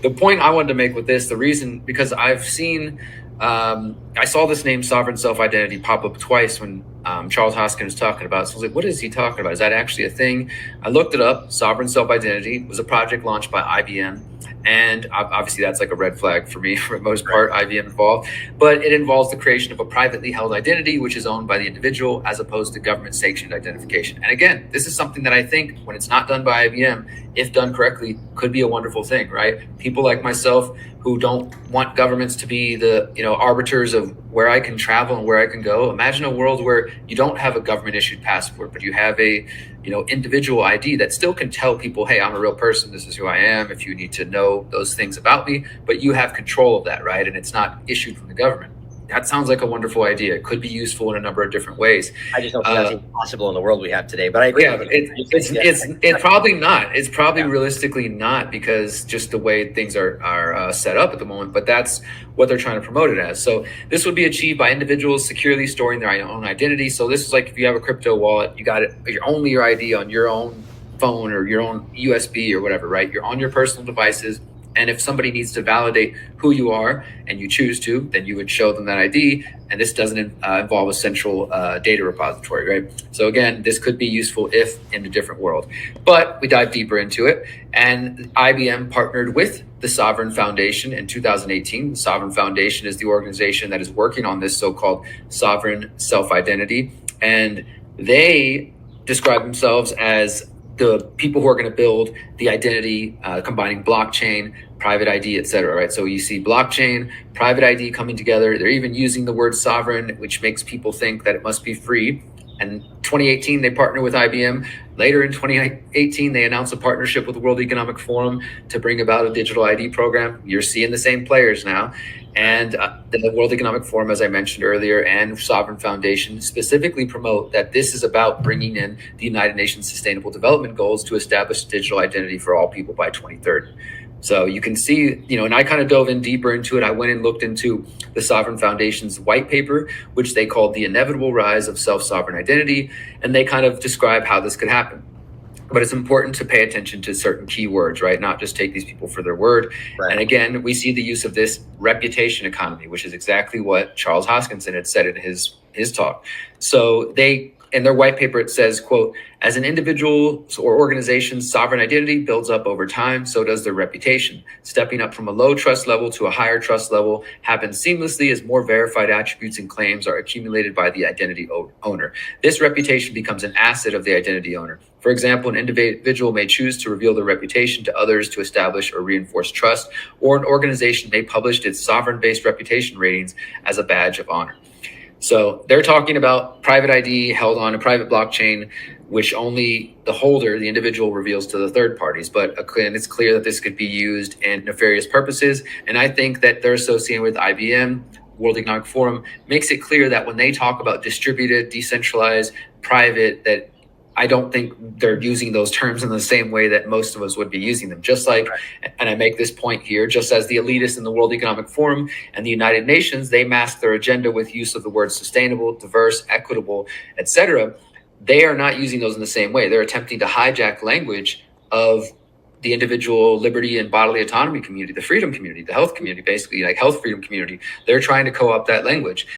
The point I wanted to make with this, the reason, because I've seen, I saw this name sovereign self identity pop up twice when Charles Hoskin was talking about it. So I was like, what is he talking about? Is that actually a thing? I looked it up. Sovereign self identity was a project launched by IBM. And obviously, that's like a red flag for me for the most part, IBM involved. But it involves the creation of a privately held identity, which is owned by the individual as opposed to government sanctioned identification. And again, this is something that I think when it's not done by IBM, if done correctly, could be a wonderful thing, right? People like myself who don't want governments to be the arbiters of where I can travel and where I can go. Imagine a world where you don't have a government issued passport, but you have a individual ID that still can tell people, hey, I'm a real person. This is who I am. If you need to know those things about me, but you have control of that, right? And it's not issued from the government. That sounds like a wonderful idea. It could be useful in a number of different ways. I just don't think that's even possible in the world we have today. But I agree. Yeah, it's probably not. It's probably realistically not, because just the way things are set up at the moment. But that's what they're trying to promote it as. So this would be achieved by individuals securely storing their own identity. So this is like if you have a crypto wallet, you got only your ID on your own phone or your own USB or whatever, right? You're on your personal devices. And if somebody needs to validate who you are and you choose to, then you would show them that ID. And this doesn't involve a central data repository, right? So again, this could be useful if in a different world. But we dive deeper into it. And IBM partnered with the Sovrin Foundation in 2018. The Sovrin Foundation is the organization that is working on this so-called sovereign self-identity. And they describe themselves as the people who are going to build the identity, combining blockchain, private ID, et cetera, right? So you see blockchain, private ID coming together. They're even using the word sovereign, which makes people think that it must be free. And 2018, they partnered with IBM. Later in 2018, they announced a partnership with the World Economic Forum to bring about a digital ID program. You're seeing the same players now. And the World Economic Forum, as I mentioned earlier, and Sovrin Foundation specifically promote that this is about bringing in the United Nations Sustainable Development Goals to establish digital identity for all people by 2030. So you can see, and I kind of dove in deeper into it. I went and looked into the Sovrin Foundation's white paper, which they called The Inevitable Rise of Self-Sovereign Identity. And they kind of describe how this could happen. But it's important to pay attention to certain keywords, right? Not just take these people for their word. Right. And again, we see the use of this reputation economy, which is exactly what Charles Hoskinson had said in his talk. So in their white paper, it says, quote, as an individual or organization's sovereign identity builds up over time, so does their reputation. Stepping up from a low trust level to a higher trust level happens seamlessly as more verified attributes and claims are accumulated by the identity owner. This reputation becomes an asset of the identity owner. For example, an individual may choose to reveal their reputation to others to establish or reinforce trust, or an organization may publish its sovereign-based reputation ratings as a badge of honor. So they're talking about private ID held on a private blockchain, which only the holder, the individual, reveals to the third parties. But it's clear that this could be used in nefarious purposes. And I think that they're associated with IBM. World Economic Forum makes it clear that when they talk about distributed, decentralized, private, that I don't think they're using those terms in the same way that most of us would be using them. Just like, and I make this point here, just as the elitists in the World Economic Forum and the United Nations, they mask their agenda with use of the words sustainable, diverse, equitable, etc. They are not using those in the same way. They're attempting to hijack language of the individual liberty and bodily autonomy community, the freedom community, the health community, basically like health freedom community. They're trying to co-opt that language.